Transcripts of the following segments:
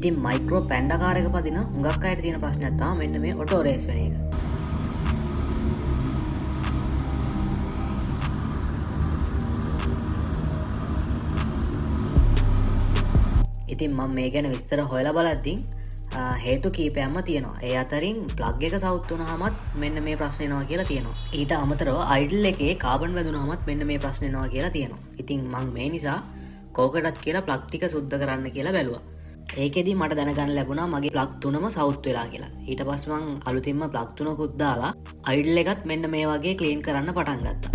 ඉතින් micro panda car එක පදින හුඟක් අයට තියෙන ප්‍රශ්නයක් තමයි මෙන්න මේ ඔටෝ රේස් වෙන එක. ඉතින් මම මේ ගැන විස්තර හොයලා බලද්දී හේතු කීපයක්ම තියෙනවා. ඒ අතරින් ප්ලග් එක සවුත් වුණාමත් මෙන්න මේ ප්‍රශ්නේ එනවා කියලා තියෙනවා. ඊට අමතරව අයිඩල් එකේ කාබන් වැදුනාමත් මෙන්න මේ ප්‍රශ්නේ එනවා කියලා තියෙනවා. ඉතින් මම මේ නිසා කෝකටත් කියලා ප්ලග් ටික සුද්ධ කරන්න කියලා බැලුවා. ඒකෙදි මට දැනගන්න ලැබුණා මගේ ප්ලග් තුනම සවුත් වෙලා කියලා. ඊට පස්සේ මම අලුතින්ම ප්ලග් තුනකුත් දාලා අයිඩල් එකත් මෙන්න මේ වගේ ක්ලීන් කරන්න පටන් ගත්තා.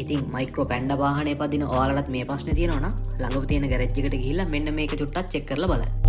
ඉතින් මයික්‍රෝ පැන්ඩා වාහනේ පදින ඔයාලටත් මේ ප්‍රශ්නේ තියෙනවා නම් ළඟම තියෙන ගෑරේජ් එකට ගිහිල්ලා මෙන්න මේක චුට්ටක් චෙක් කරලා බලන්න.